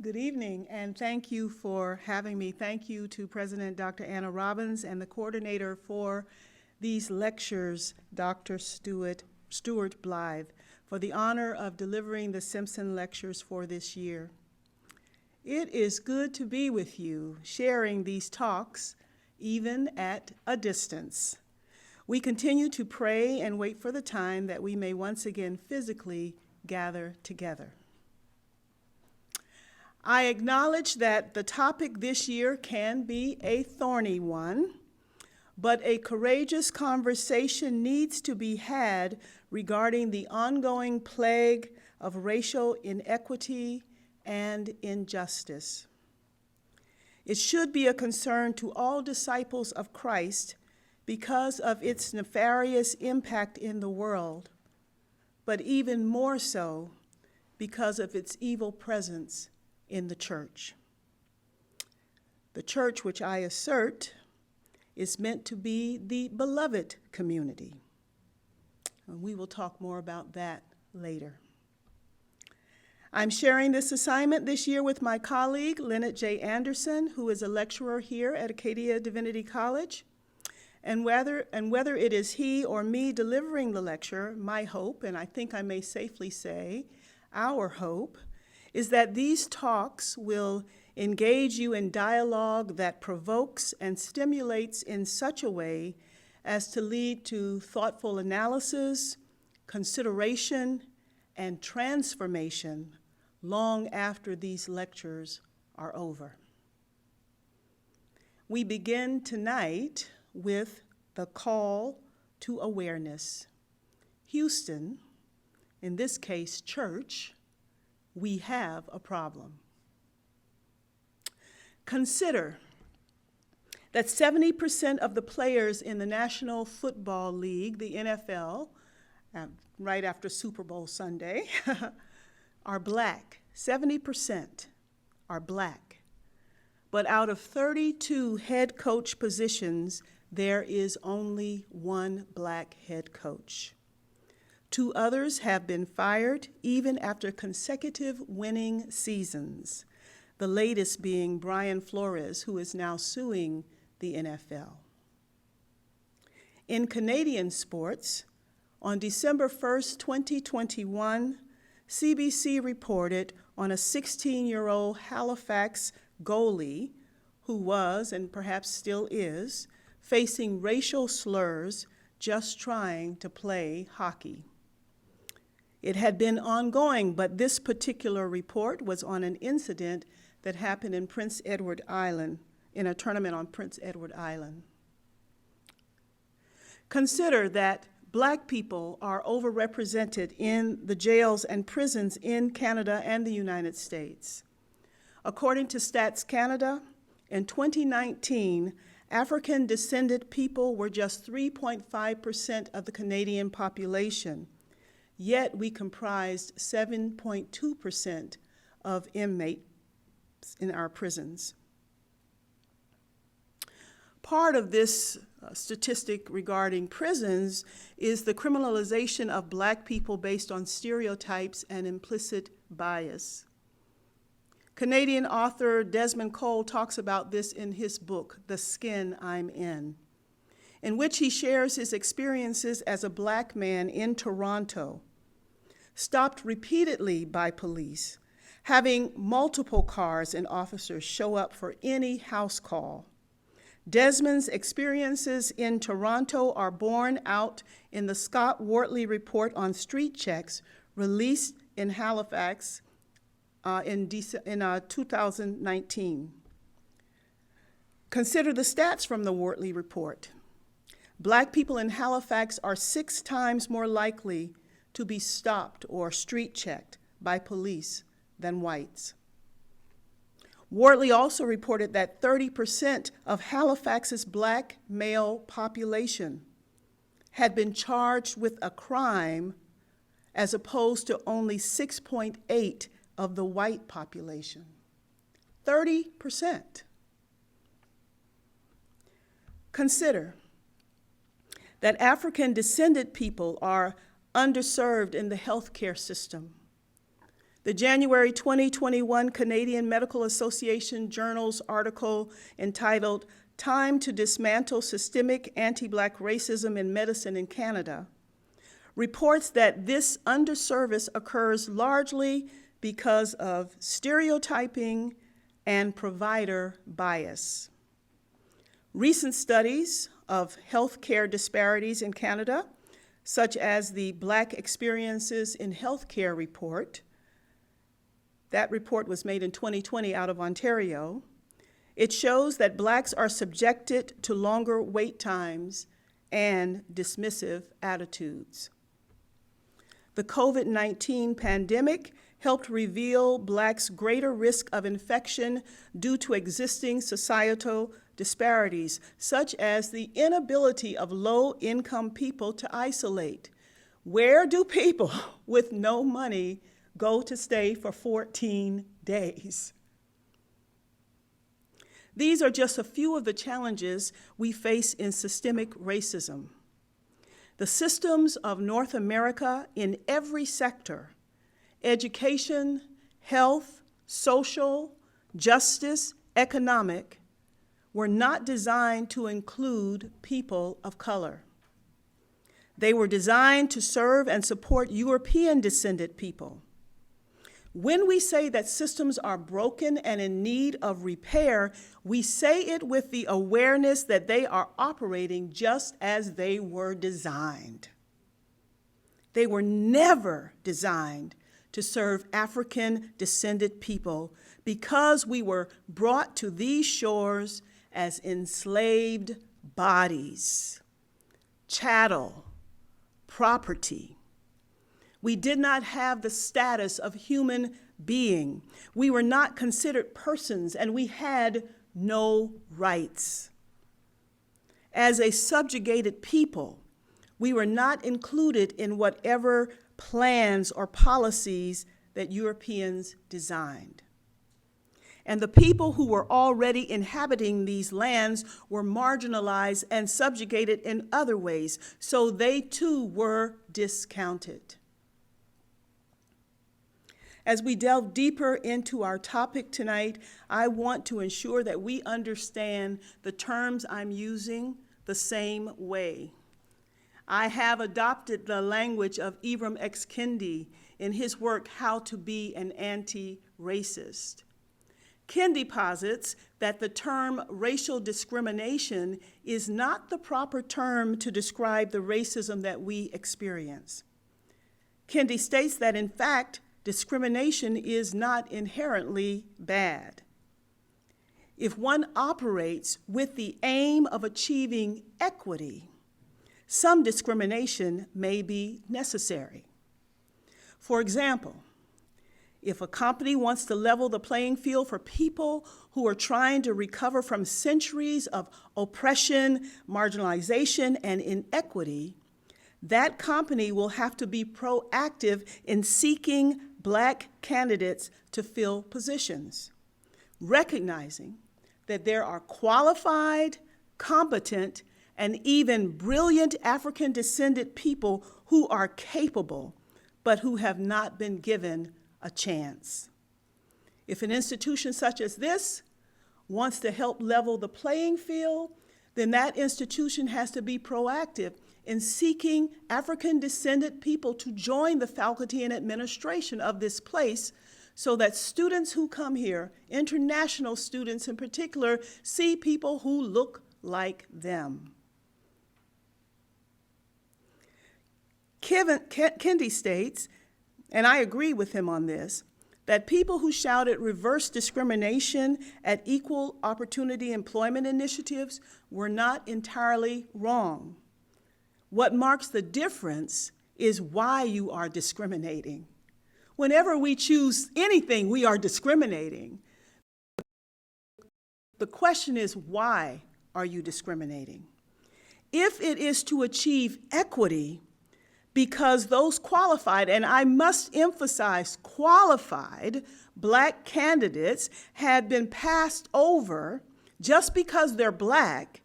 Good evening, and thank you for having me. Thank you to President Dr. Anna Robbins and the coordinator for these lectures, Dr. Stuart Blythe, for the honor of delivering the Simpson lectures for this year. It is good to be with you, sharing these talks, even at a distance. We continue to pray and wait for the time that we may once again physically gather together. I acknowledge that the topic this year can be a thorny one, but a courageous conversation needs to be had regarding the ongoing plague of racial inequity and injustice. It should be a concern to all disciples of Christ because of its nefarious impact in the world, but even more so because of its evil presence in the church. The church, which I assert, is meant to be the beloved community. And we will talk more about that later. I'm sharing this assignment this year with my colleague, Lynette J. Anderson, who is a lecturer here at Acadia Divinity College. And whether it is he or me delivering the lecture, my hope, and I think I may safely say our hope, is that these talks will engage you in dialogue that provokes and stimulates in such a way as to lead to thoughtful analysis, consideration, and transformation long after these lectures are over. We begin tonight with the call to awareness. Houston, in this case, church, we have a problem. Consider that 70% of the players in the National Football League, the NFL, right after Super Bowl Sunday, are black. 70% are black. But out of 32 head coach positions, there is only one black head coach. 2 others have been fired even after consecutive winning seasons, the latest being Brian Flores, who is now suing the NFL. In Canadian sports, on December 1st, 2021, CBC reported on a 16-year-old Halifax goalie who was, and perhaps still is, facing racial slurs just trying to play hockey. It had been ongoing, but this particular report was on an incident that happened in Prince Edward Island, in a tournament on Prince Edward Island. Consider that black people are overrepresented in the jails and prisons in Canada and the United States. According to Stats Canada, in 2019, African-descended people were just 3.5% of the Canadian population, yet we comprised 7.2% of inmates in our prisons. Part of this statistic regarding prisons is the criminalization of black people based on stereotypes and implicit bias. Canadian author Desmond Cole talks about this in his book, The Skin I'm In which he shares his experiences as a black man in Toronto, stopped repeatedly by police, having multiple cars and officers show up for any house call. Desmond's experiences in Toronto are borne out in the Scott Wortley report on street checks released in Halifax in 2019. Consider the stats from the Wortley report. Black people in Halifax are 6 times more likely to be stopped or street checked by police than whites. Wortley also reported that 30% of Halifax's black male population had been charged with a crime as opposed to only 6.8 of the white population. 30%. Consider that African-descended people are underserved in the healthcare system. The January 2021 Canadian Medical Association Journal's article entitled "Time to Dismantle Systemic Anti-Black Racism in Medicine in Canada" reports that this underservice occurs largely because of stereotyping and provider bias. Recent studies of healthcare disparities in Canada, such as the Black Experiences in Healthcare report, that report was made in 2020 out of Ontario, it shows that Blacks are subjected to longer wait times and dismissive attitudes. The COVID-19 pandemic helped reveal Blacks' greater risk of infection due to existing societal disparities, such as the inability of low-income people to isolate. Where do people with no money go to stay for 14 days? These are just a few of the challenges we face in systemic racism. The systems of North America in every sector, education, health, social, justice, economic, were not designed to include people of color. They were designed to serve and support European-descended people. When we say that systems are broken and in need of repair, we say it with the awareness that they are operating just as they were designed. They were never designed to serve African-descended people because we were brought to these shores as enslaved bodies, chattel, property. We did not have the status of human being. We were not considered persons, and we had no rights. As a subjugated people, we were not included in whatever plans or policies that Europeans designed. And the people who were already inhabiting these lands were marginalized and subjugated in other ways, so they too were discounted. As we delve deeper into our topic tonight, I want to ensure that we understand the terms I'm using the same way. I have adopted the language of Ibram X. Kendi in his work, How to Be an Anti-Racist. Kendi posits that the term racial discrimination is not the proper term to describe the racism that we experience. Kendi states that, in fact, discrimination is not inherently bad. If one operates with the aim of achieving equity, some discrimination may be necessary. For example, if a company wants to level the playing field for people who are trying to recover from centuries of oppression, marginalization, and inequity, that company will have to be proactive in seeking Black candidates to fill positions, recognizing that there are qualified, competent, and even brilliant African-descended people who are capable, but who have not been given a chance. If an institution such as this wants to help level the playing field, then that institution has to be proactive in seeking African-descended people to join the faculty and administration of this place so that students who come here, international students in particular, see people who look like them. Kendi states, and I agree with him on this, that people who shouted reverse discrimination at equal opportunity employment initiatives were not entirely wrong. What marks the difference is why you are discriminating. Whenever we choose anything, we are discriminating. The question is, why are you discriminating? If it is to achieve equity, because those qualified, and I must emphasize qualified, Black candidates had been passed over just because they're Black,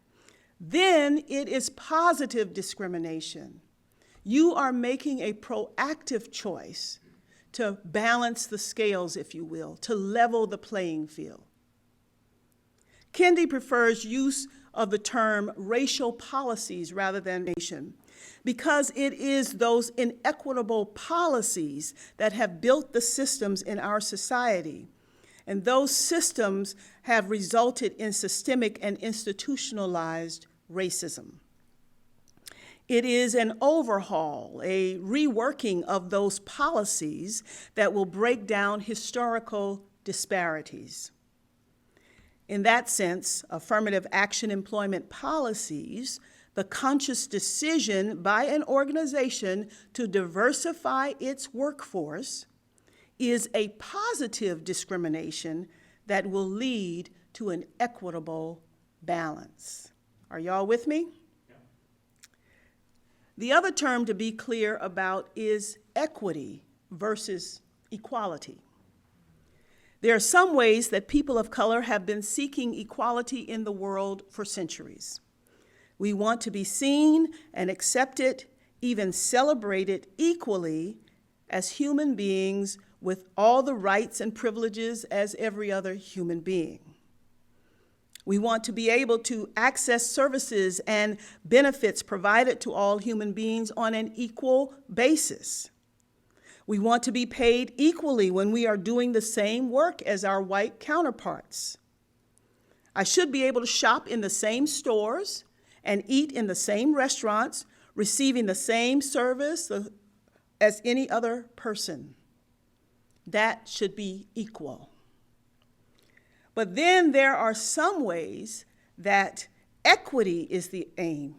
then it is positive discrimination. You are making a proactive choice to balance the scales, if you will, to level the playing field. Kendi prefers use of the term racial policies rather than nation, because it is those inequitable policies that have built the systems in our society. And those systems have resulted in systemic and institutionalized racism. It is an overhaul, a reworking of those policies that will break down historical disparities. In that sense, affirmative action employment policies, the conscious decision by an organization to diversify its workforce, is a positive discrimination that will lead to an equitable balance. Are y'all with me? Yeah. The other term to be clear about is equity versus equality. There are some ways that people of color have been seeking equality in the world for centuries. We want to be seen and accepted, even celebrated equally as human beings with all the rights and privileges as every other human being. We want to be able to access services and benefits provided to all human beings on an equal basis. We want to be paid equally when we are doing the same work as our white counterparts. I should be able to shop in the same stores and eat in the same restaurants, receiving the same service as any other person. That should be equal. But then there are some ways that equity is the aim,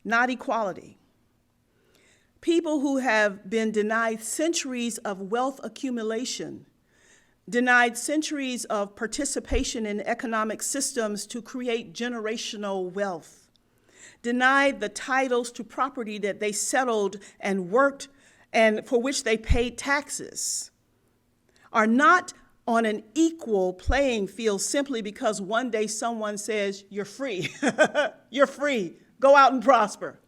not equality. People who have been denied centuries of wealth accumulation, denied centuries of participation in economic systems to create generational wealth, denied the titles to property that they settled and worked and for which they paid taxes, are not on an equal playing field simply because one day someone says, you're free, you're free, go out and prosper.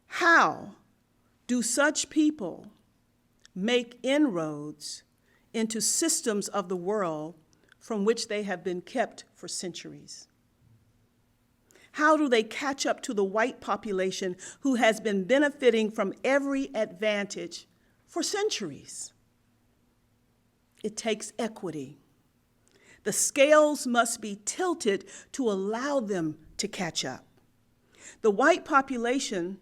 How do such people make inroads into systems of the world from which they have been kept for centuries? How do they catch up to the white population who has been benefiting from every advantage for centuries? It takes equity. The scales must be tilted to allow them to catch up. The white population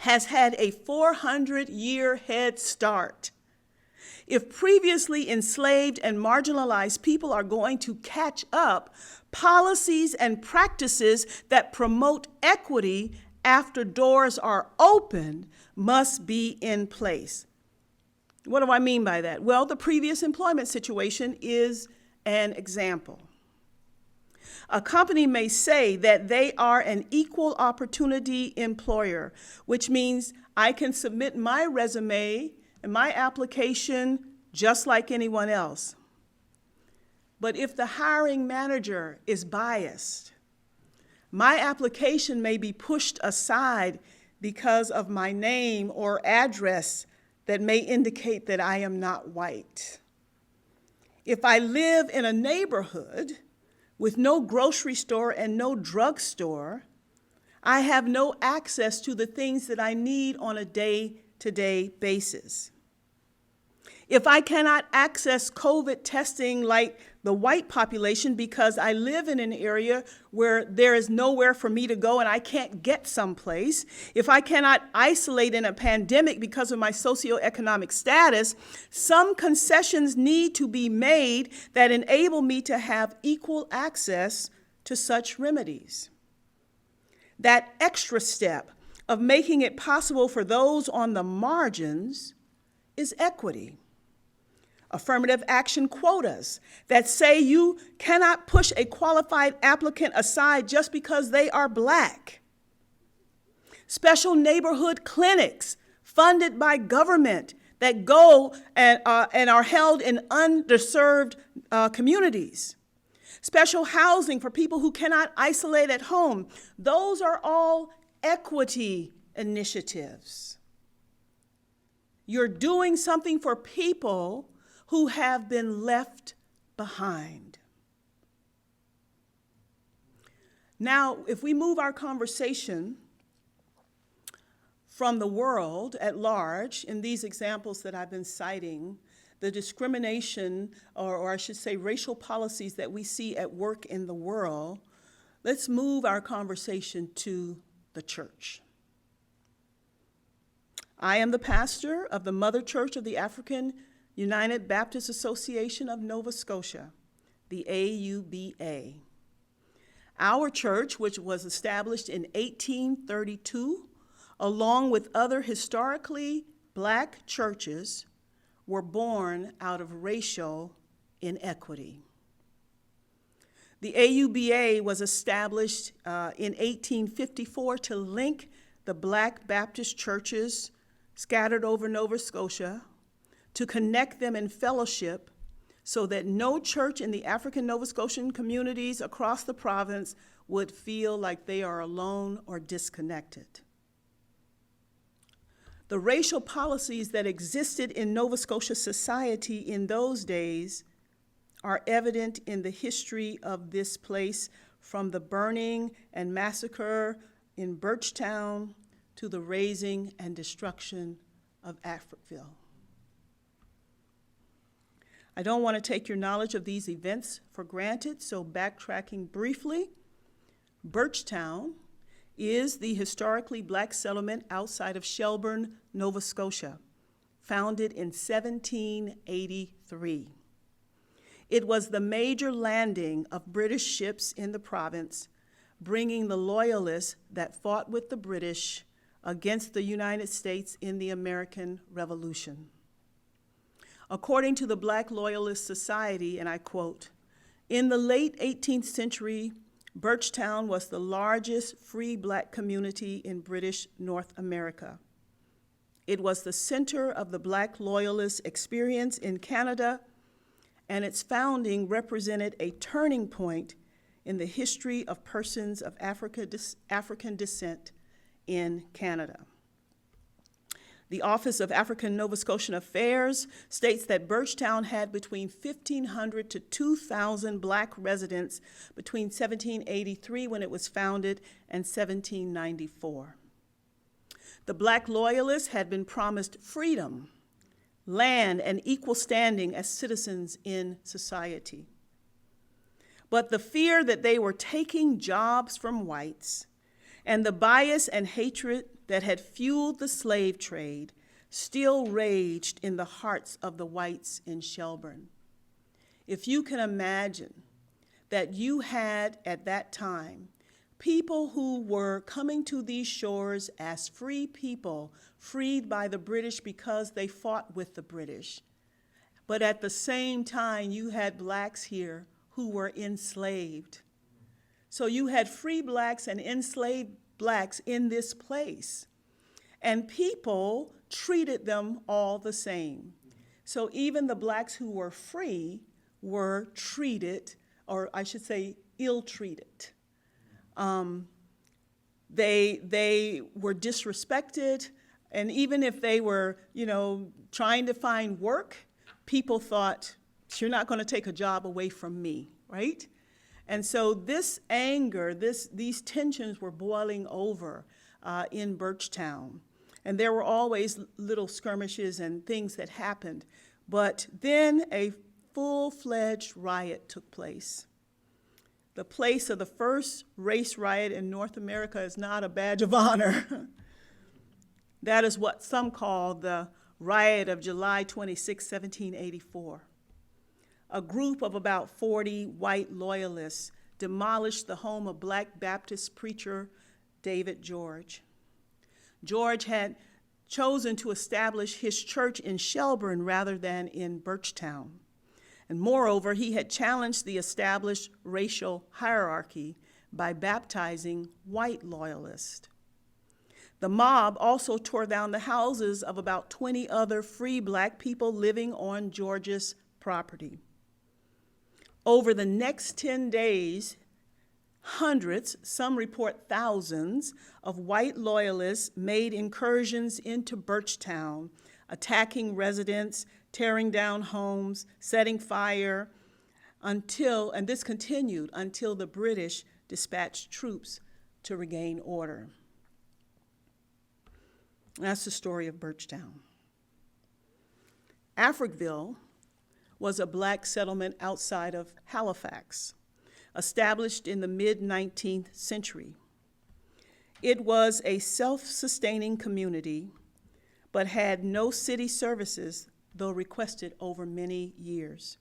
has had a 400-year head start. If previously enslaved and marginalized people are going to catch up, policies and practices that promote equity after doors are opened must be in place. What do I mean by that? Well, the previous employment situation is an example. A company may say that they are an equal opportunity employer, which means I can submit my resume and my application just like anyone else. But if the hiring manager is biased, my application may be pushed aside because of my name or address that may indicate that I am not white. If I live in a neighborhood with no grocery store and no drugstore, I have no access to the things that I need on a day-to-day basis. If I cannot access COVID testing like the white population because I live in an area where there is nowhere for me to go and I can't get someplace, if I cannot isolate in a pandemic because of my socioeconomic status, some concessions need to be made that enable me to have equal access to such remedies. That extra step of making it possible for those on the margins is equity. Affirmative action quotas that say you cannot push a qualified applicant aside just because they are Black. Special neighborhood clinics funded by government that go and are held in underserved communities. Special housing for people who cannot isolate at home. Those are all equity initiatives. You're doing something for people who have been left behind. Now, if we move our conversation from the world at large, in these examples that I've been citing, the discrimination, or I should say racial policies that we see at work in the world, let's move our conversation to the church. I am the pastor of the Mother Church of the African United Baptist Association of Nova Scotia, the AUBA. Our church, which was established in 1832, along with other historically Black churches, were born out of racial inequity. The AUBA was established in 1854 to link the Black Baptist churches scattered over Nova Scotia, to connect them in fellowship so that no church in the African Nova Scotian communities across the province would feel like they are alone or disconnected. The racial policies that existed in Nova Scotia society in those days are evident in the history of this place, from the burning and massacre in Birchtown to the razing and destruction of Africville. I don't want to take your knowledge of these events for granted, so backtracking briefly, Birchtown is the historically Black settlement outside of Shelburne, Nova Scotia, founded in 1783. It was the major landing of British ships in the province, bringing the loyalists that fought with the British against the United States in the American Revolution. According to the Black Loyalist Society, and I quote, "In the late 18th century, Birchtown was the largest free Black community in British North America. It was the center of the Black Loyalist experience in Canada, and its founding represented a turning point in the history of persons of African descent in Canada." The Office of African Nova Scotian Affairs states that Birchtown had between 1,500 to 2,000 Black residents between 1783, when it was founded, and 1794. The Black Loyalists had been promised freedom, land, and equal standing as citizens in society. But the fear that they were taking jobs from whites and the bias and hatred that had fueled the slave trade still raged in the hearts of the whites in Shelburne. If you can imagine that you had at that time people who were coming to these shores as free people, freed by the British because they fought with the British, but at the same time you had Blacks here who were enslaved. So you had free Blacks and enslaved Blacks in this place, and people treated them all the same. So even the Blacks who were free were treated, or I should say ill-treated. They were disrespected, and even if they were, trying to find work, people thought, "You're not going to take a job away from me," right? And so this anger, these tensions were boiling over in Birchtown. And there were always little skirmishes and things that happened. But then a full-fledged riot took place. The place of the first race riot in North America is not a badge of honor. That is what some call the riot of July 26, 1784. A group of about 40 white loyalists demolished the home of Black Baptist preacher David George. George had chosen to establish his church in Shelburne rather than in Birchtown. And moreover, he had challenged the established racial hierarchy by baptizing white loyalists. The mob also tore down the houses of about 20 other free Black people living on George's property. Over the next 10 days, hundreds, some report thousands, of white loyalists made incursions into Birchtown, attacking residents, tearing down homes, setting fire, and this continued until the British dispatched troops to regain order. That's the story of Birchtown. Africville was a black settlement outside of Halifax, established in the mid-19th century. It was a self-sustaining community, but had no city services, though requested over many years.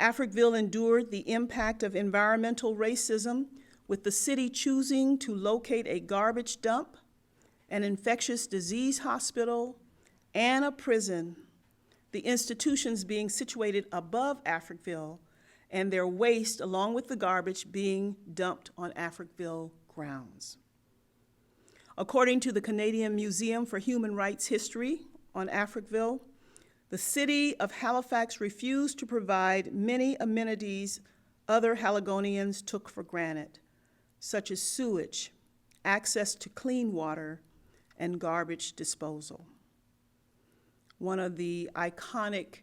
Africville endured the impact of environmental racism, with the city choosing to locate a garbage dump, an infectious disease hospital, and a prison, the institutions being situated above Africville, and their waste, along with the garbage, being dumped on Africville grounds. According to the Canadian Museum for Human Rights History on Africville, the city of Halifax refused to provide many amenities other Haligonians took for granted, such as sewage, access to clean water, and garbage disposal. One of the iconic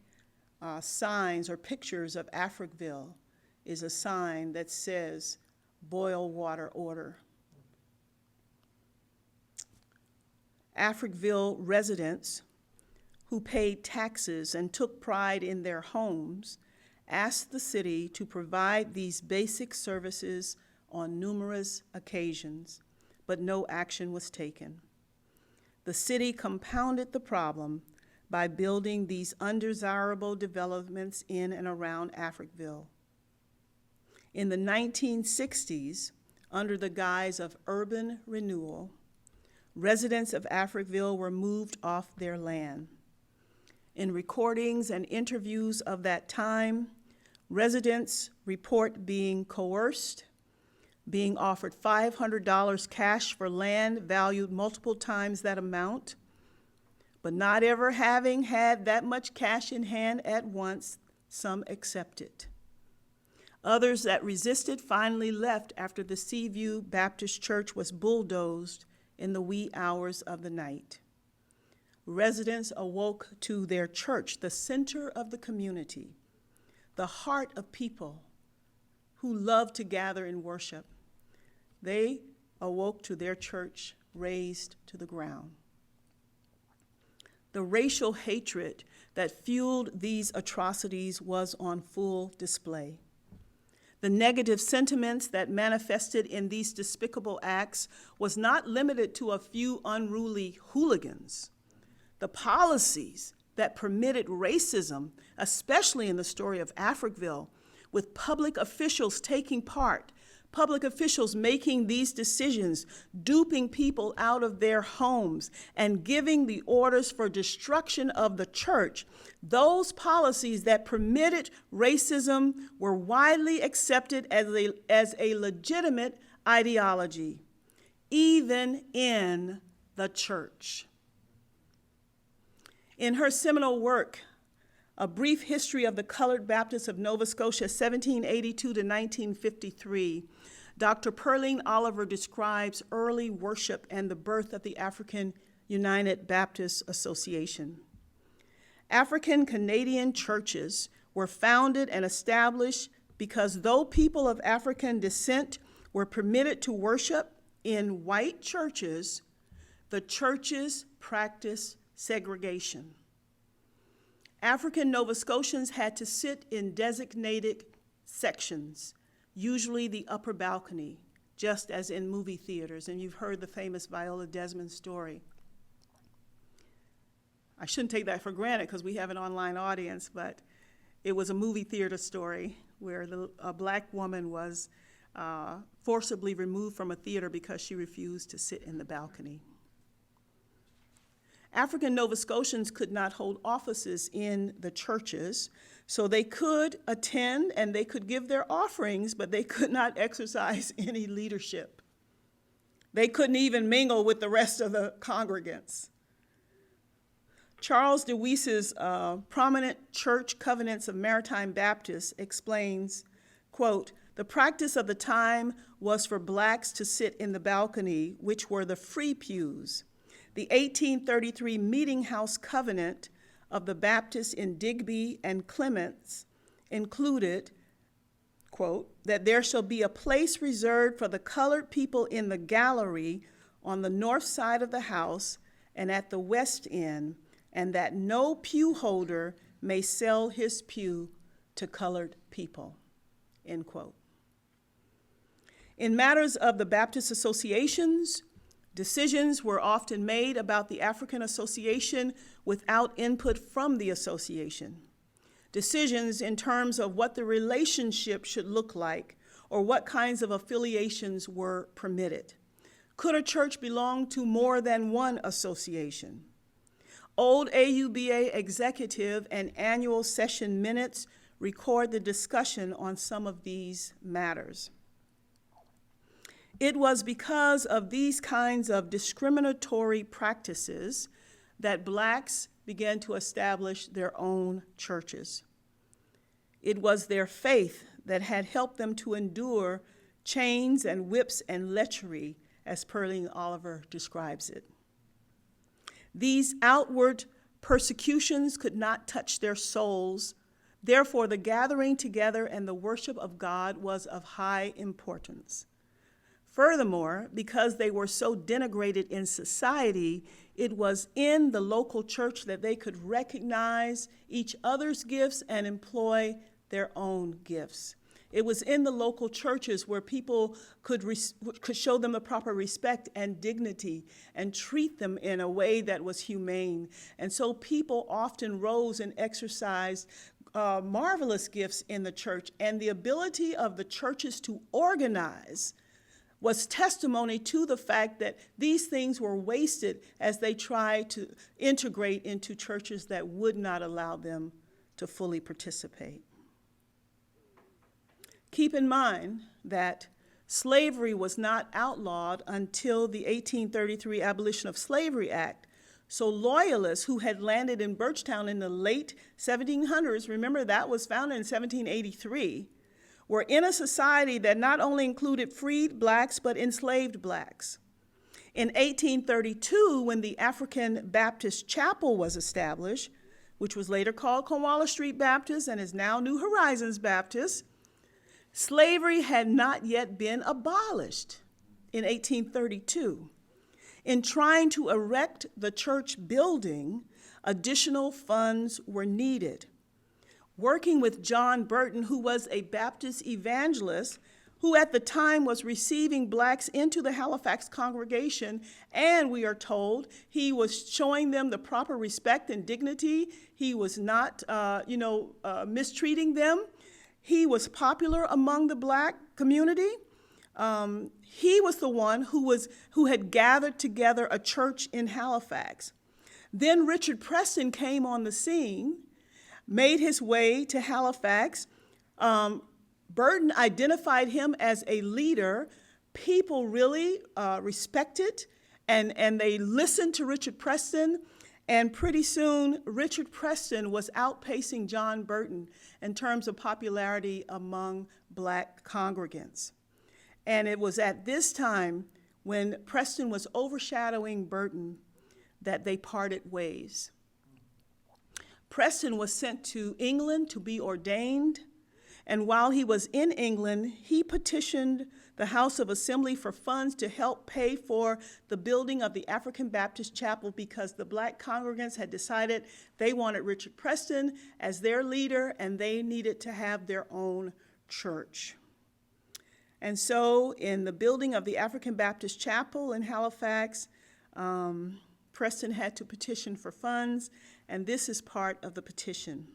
signs or pictures of Africville is a sign that says, "Boil water order." Africville residents who paid taxes and took pride in their homes asked the city to provide these basic services on numerous occasions, but no action was taken. The city compounded the problem by building these undesirable developments in and around Africville. In the 1960s, under the guise of urban renewal, residents of Africville were moved off their land. In recordings and interviews of that time, residents report being coerced, being offered $500 cash for land valued multiple times that amount, but not ever having had that much cash in hand at once, some accepted. Others that resisted finally left after the Seaview Baptist Church was bulldozed in the wee hours of the night. Residents awoke to their church, the center of the community, the heart of people who love to gather in worship. They awoke to their church razed to the ground. The racial hatred that fueled these atrocities was on full display. The negative sentiments that manifested in these despicable acts was not limited to a few unruly hooligans. The policies that permitted racism, especially in the story of Africville, with public officials taking part, public officials making these decisions, duping people out of their homes, and giving the orders for destruction of the church, those policies that permitted racism were widely accepted as a legitimate ideology, even in the church. In her seminal work, A Brief History of the Colored Baptists of Nova Scotia, 1782 to 1953, Dr. Pearline Oliver describes early worship and the birth of the African United Baptist Association. African Canadian churches were founded and established because though people of African descent were permitted to worship in white churches, the churches practiced segregation. African Nova Scotians had to sit in designated sections, usually the upper balcony, just as in movie theaters, and you've heard the famous Viola Desmond story. I shouldn't take that for granted because we have an online audience, but it was a movie theater story where a black woman was forcibly removed from a theater because she refused to sit in the balcony. African Nova Scotians could not hold offices in the churches, so they could attend and they could give their offerings, but they could not exercise any leadership. They couldn't even mingle with the rest of the congregants. Charles DeWeese's prominent Church Covenants of Maritime Baptists explains, quote, "The practice of the time was for blacks to sit in the balcony, which were the free pews. The 1833 Meeting House Covenant of the Baptists in Digby and Clements included, quote, that there shall be a place reserved for the colored people in the gallery on the north side of the house and at the west end, and that no pew holder may sell his pew to colored people, end quote. In matters of the Baptist associations, decisions were often made about the African Association without input from the association. Decisions in terms of what the relationship should look like or what kinds of affiliations were permitted. Could a church belong to more than one association? Old AUBA executive and annual session minutes record the discussion on some of these matters. It was because of these kinds of discriminatory practices that blacks began to establish their own churches. It was their faith that had helped them to endure chains and whips and lechery, as Pearline Oliver describes it. These outward persecutions could not touch their souls. Therefore, the gathering together and the worship of God was of high importance. Furthermore, because they were so denigrated in society, it was in the local church that they could recognize each other's gifts and employ their own gifts. It was in the local churches where people could show them the proper respect and dignity and treat them in a way that was humane. And so people often rose and exercised marvelous gifts in the church, and the ability of the churches to organize was testimony to the fact that these things were wasted as they tried to integrate into churches that would not allow them to fully participate. Keep in mind that slavery was not outlawed until the 1833 Abolition of Slavery Act. So loyalists who had landed in Birchtown in the late 1700s, remember that was founded in 1783, were in a society that not only included freed blacks, but enslaved blacks. In 1832, when the African Baptist Chapel was established, which was later called Cornwallis Street Baptist and is now New Horizons Baptist, slavery had not yet been abolished in 1832. In trying to erect the church building, additional funds were needed. Working with John Burton, who was a Baptist evangelist, who at the time was receiving blacks into the Halifax congregation, and we are told he was showing them the proper respect and dignity. He was not, mistreating them. He was popular among the black community. He was the one who had gathered together a church in Halifax. Then Richard Preston came on the scene, made his way to Halifax. Burton identified him as a leader. People really respected and they listened to Richard Preston. And pretty soon, Richard Preston was outpacing John Burton in terms of popularity among black congregants. And it was at this time, when Preston was overshadowing Burton, that they parted ways. Preston was sent to England to be ordained, and while he was in England, he petitioned the House of Assembly for funds to help pay for the building of the African Baptist Chapel because the black congregants had decided they wanted Richard Preston as their leader and they needed to have their own church. And so in the building of the African Baptist Chapel in Halifax, Preston had to petition for funds, and this is part of the petition.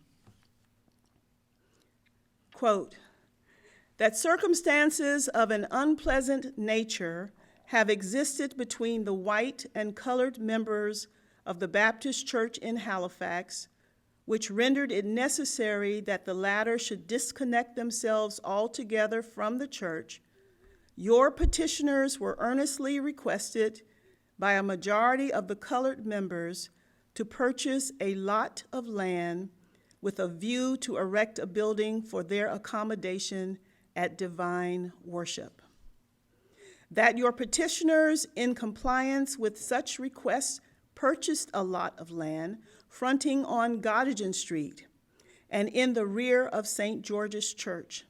Quote, that circumstances of an unpleasant nature have existed between the white and colored members of the Baptist Church in Halifax, which rendered it necessary that the latter should disconnect themselves altogether from the church. Your petitioners were earnestly requested by a majority of the colored members to purchase a lot of land with a view to erect a building for their accommodation at divine worship. That your petitioners, in compliance with such requests, purchased a lot of land fronting on Gottingen Street and in the rear of St. George's Church,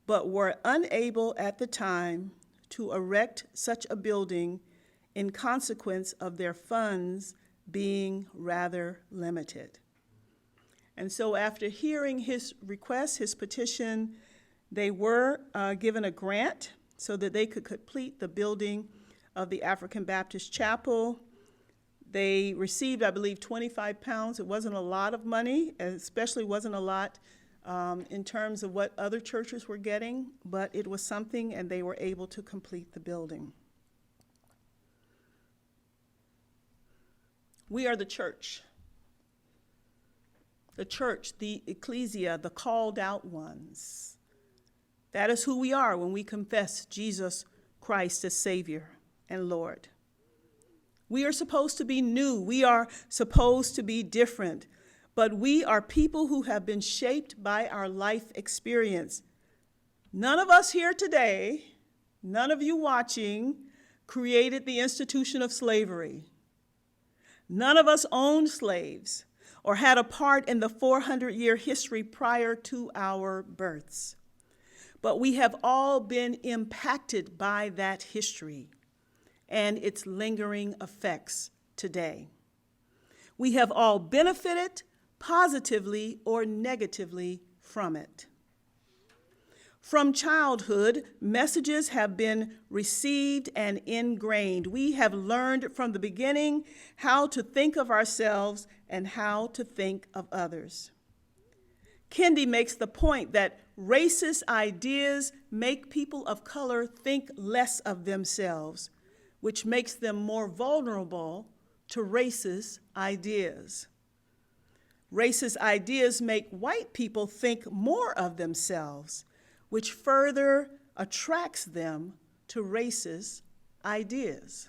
but were unable at the time to erect such a building in consequence of their funds being rather limited. And so after hearing his request, his petition, they were given a grant so that they could complete the building of the African Baptist Chapel. They received, I believe, 25 pounds. It wasn't a lot of money, especially wasn't a lot in terms of what other churches were getting, but it was something, and they were able to complete the building. We are the church, the ecclesia, the called out ones. That is who we are when we confess Jesus Christ as Savior and Lord. We are supposed to be new. We are supposed to be different. But we are people who have been shaped by our life experience. None of us here today, none of you watching, created the institution of slavery. None of us owned slaves or had a part in the 400-year history prior to our births. But we have all been impacted by that history and its lingering effects today. We have all benefited positively or negatively from it. From childhood, messages have been received and ingrained. We have learned from the beginning how to think of ourselves and how to think of others. Kendi makes the point that racist ideas make people of color think less of themselves, which makes them more vulnerable to racist ideas. Racist ideas make white people think more of themselves, which further attracts them to racist ideas.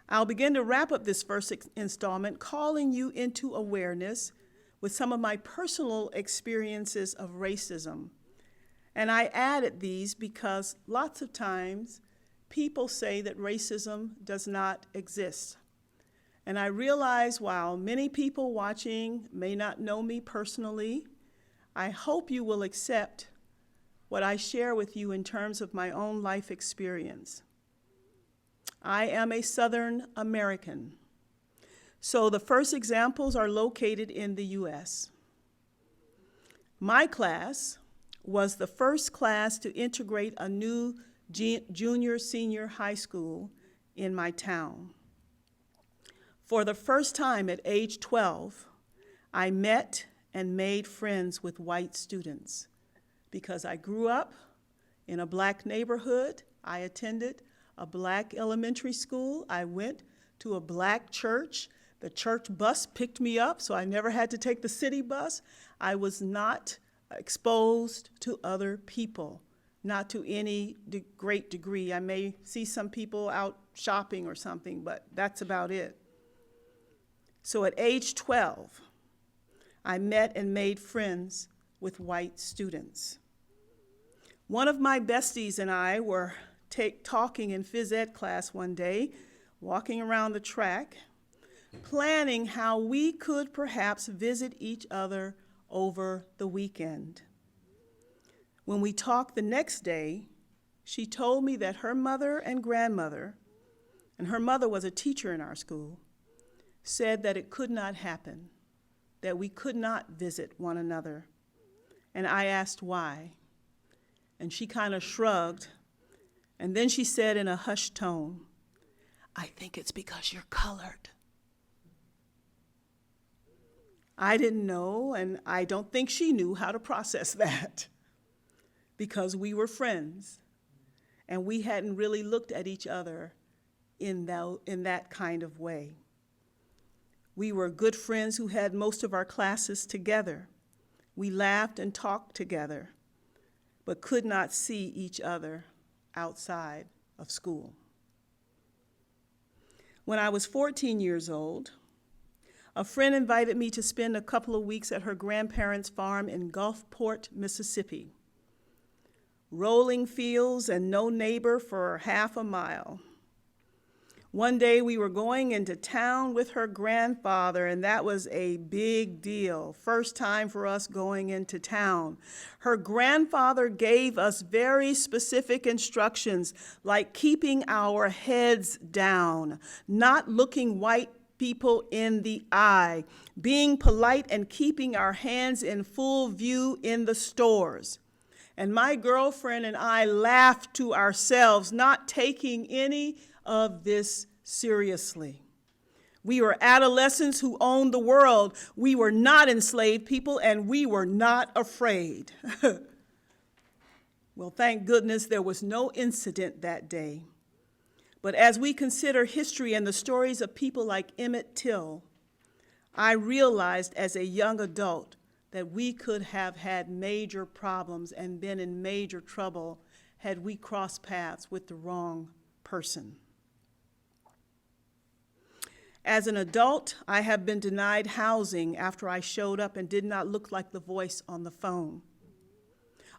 I'll begin to wrap up this first installment, calling you into awareness with some of my personal experiences of racism. And I added these because lots of times people say that racism does not exist. And I realize while many people watching may not know me personally, I hope you will accept what I share with you in terms of my own life experience. I am a Southern American, so the first examples are located in the U.S. My class was the first class to integrate a new junior-senior high school in my town. For the first time at age 12, I met and made friends with white students because I grew up in a black neighborhood. I attended a black elementary school. I went to a black church. The church bus picked me up, so I never had to take the city bus. I was not exposed to other people, not to any great degree. I may see some people out shopping or something, but that's about it. So at age 12, I met and made friends with white students. One of my besties and I were talking in phys ed class one day, walking around the track, planning how we could perhaps visit each other over the weekend. When we talked the next day, she told me that her mother and grandmother, and her mother was a teacher in our school, said that it could not happen, that we could not visit one another. And I asked why. And she kind of shrugged. And then she said in a hushed tone, "I think it's because you're colored." I didn't know, and I don't think she knew how to process that because we were friends and we hadn't really looked at each other in that kind of way. We were good friends who had most of our classes together. We laughed and talked together, but could not see each other outside of school. When I was 14 years old, a friend invited me to spend a couple of weeks at her grandparents' farm in Gulfport, Mississippi. Rolling fields and no neighbor for half a mile. One day we were going into town with her grandfather, and that was a big deal. First time for us going into town. Her grandfather gave us very specific instructions, like keeping our heads down, not looking white people in the eye, being polite and keeping our hands in full view in the stores. And my girlfriend and I laughed to ourselves, not taking any of this seriously. We were adolescents who owned the world. We were not enslaved people, and we were not afraid. Well, thank goodness there was no incident that day. But as we consider history and the stories of people like Emmett Till, I realized as a young adult that we could have had major problems and been in major trouble had we crossed paths with the wrong person. As an adult, I have been denied housing after I showed up and did not look like the voice on the phone.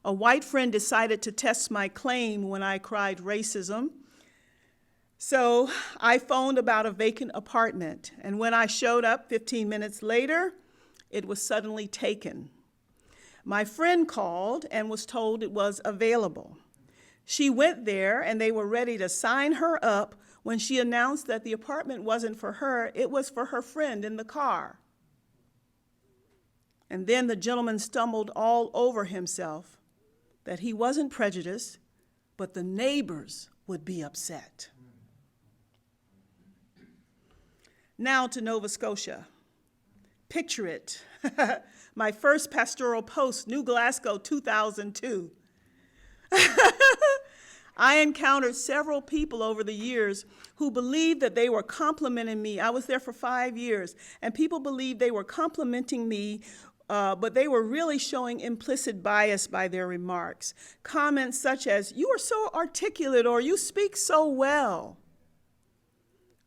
A white friend decided to test my claim when I cried racism. So I phoned about a vacant apartment, and when I showed up 15 minutes later, it was suddenly taken. My friend called and was told it was available. She went there, and they were ready to sign her up when she announced that the apartment wasn't for her, it was for her friend in the car. And then the gentleman stumbled all over himself that he wasn't prejudiced, but the neighbors would be upset. Now to Nova Scotia. Picture it. My first pastoral post, New Glasgow, 2002. I encountered several people over the years who believed that they were complimenting me. I was there for 5 years, and people believed they were complimenting me, but they were really showing implicit bias by their remarks. Comments such as, "You are so articulate," or "You speak so well."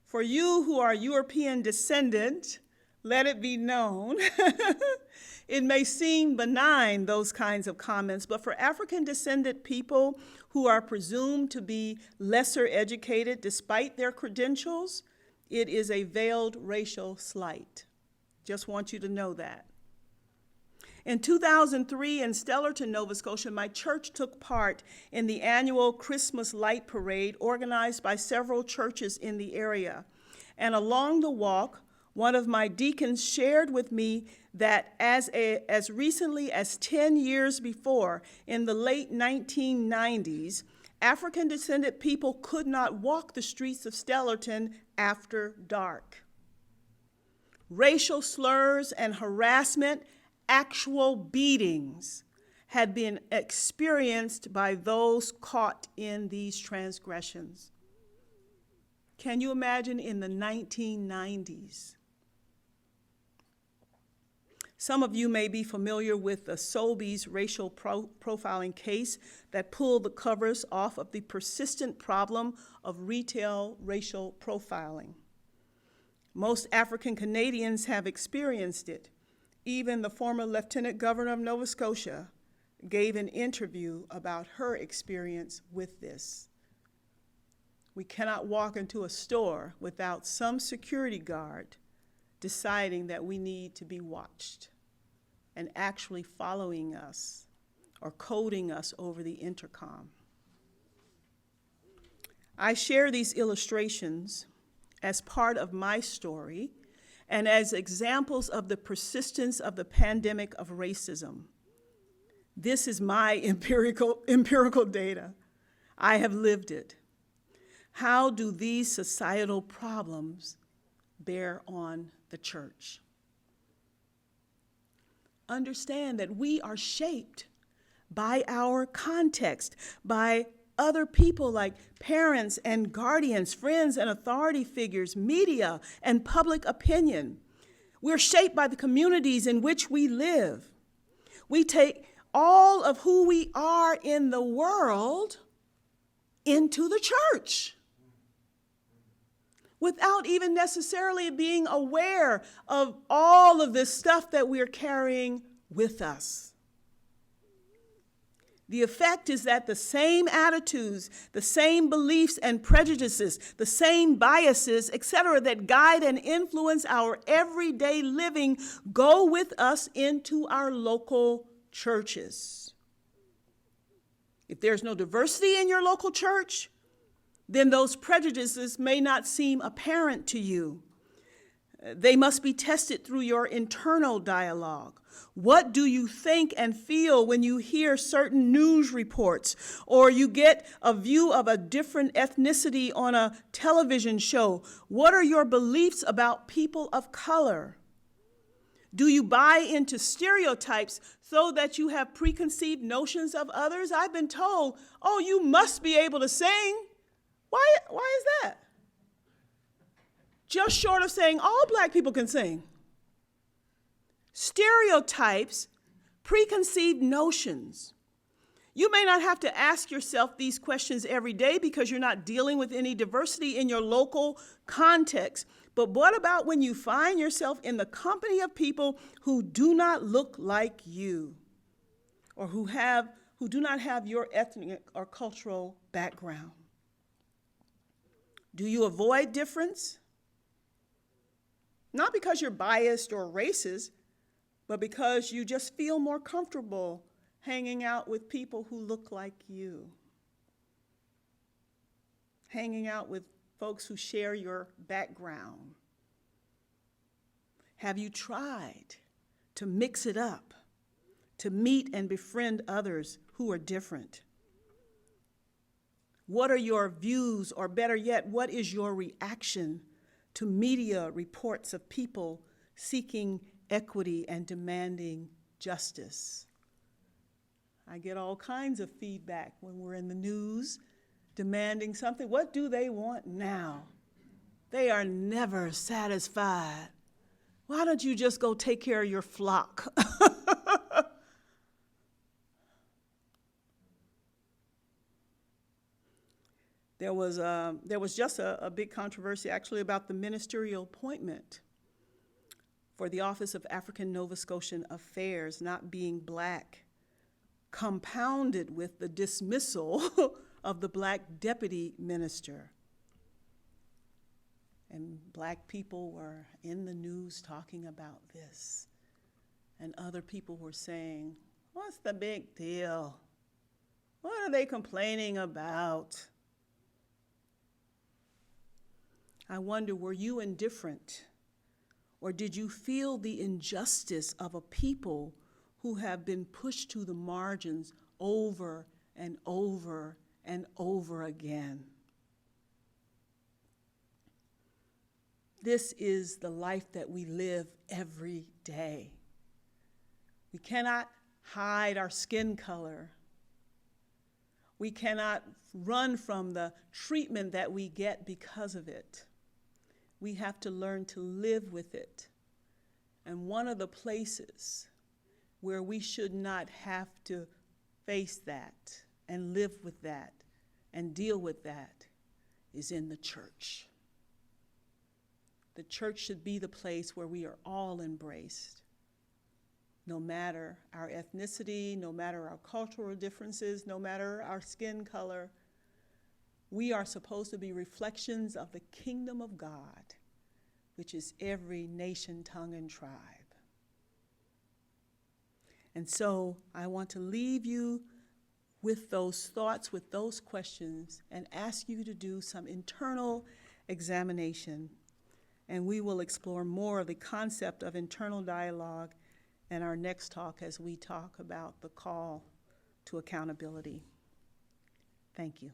For you who are European descendant, let it be known, it may seem benign, those kinds of comments, but for African descendant people who are presumed to be lesser educated despite their credentials, it is a veiled racial slight. Just want you to know that. In 2003 in Stellarton, Nova Scotia, my church took part in the annual Christmas Light Parade organized by several churches in the area. And along the walk, one of my deacons shared with me that as recently as 10 years before, in the late 1990s, African-descended people could not walk the streets of Stellarton after dark. Racial slurs and harassment, actual beatings, had been experienced by those caught in these transgressions. Can you imagine in the 1990s? Some of you may be familiar with the Sobeys racial profiling case that pulled the covers off of the persistent problem of retail racial profiling. Most African Canadians have experienced it. Even the former Lieutenant Governor of Nova Scotia gave an interview about her experience with this. We cannot walk into a store without some security guard deciding that we need to be watched and actually following us or coding us over the intercom. I share these illustrations as part of my story and as examples of the persistence of the pandemic of racism. This is my empirical data. I have lived it. How do these societal problems bear on the church? Understand that we are shaped by our context, by other people like parents and guardians, friends and authority figures, media and public opinion. We're shaped by the communities in which we live. We take all of who we are in the world into the church without even necessarily being aware of all of this stuff that we're carrying with us. The effect is that the same attitudes, the same beliefs and prejudices, the same biases, etc., that guide and influence our everyday living go with us into our local churches. If there's no diversity in your local church, then those prejudices may not seem apparent to you. They must be tested through your internal dialogue. What do you think and feel when you hear certain news reports, or you get a view of a different ethnicity on a television show? What are your beliefs about people of color? Do you buy into stereotypes so that you have preconceived notions of others? I've been told, oh, you must be able to sing. Why is that? Just short of saying all black people can sing. Stereotypes, preconceived notions. You may not have to ask yourself these questions every day because you're not dealing with any diversity in your local context. But what about when you find yourself in the company of people who do not look like you, or who do not have your ethnic or cultural background? Do you avoid difference? Not because you're biased or racist, but because you just feel more comfortable hanging out with people who look like you. Hanging out with folks who share your background. Have you tried to mix it up, to meet and befriend others who are different? What are your views, or better yet, what is your reaction to media reports of people seeking equity and demanding justice? I get all kinds of feedback when we're in the news demanding something. What do they want now? They are never satisfied. Why don't you just go take care of your flock? There was just a big controversy actually about the ministerial appointment for the Office of African Nova Scotian Affairs not being black, compounded with the dismissal of the black deputy minister. And black people were in the news talking about this. And other people were saying, what's the big deal? What are they complaining about? I wonder, were you indifferent? Or did you feel the injustice of a people who have been pushed to the margins over and over and over again? This is the life that we live every day. We cannot hide our skin color. We cannot run from the treatment that we get because of it. We have to learn to live with it. And one of the places where we should not have to face that and live with that and deal with that is in the church. The church should be the place where we are all embraced, no matter our ethnicity, no matter our cultural differences, no matter our skin color. We are supposed to be reflections of the kingdom of God, which is every nation, tongue, and tribe. And so I want to leave you with those thoughts, with those questions, and ask you to do some internal examination. And we will explore more of the concept of internal dialogue in our next talk as we talk about the call to accountability. Thank you.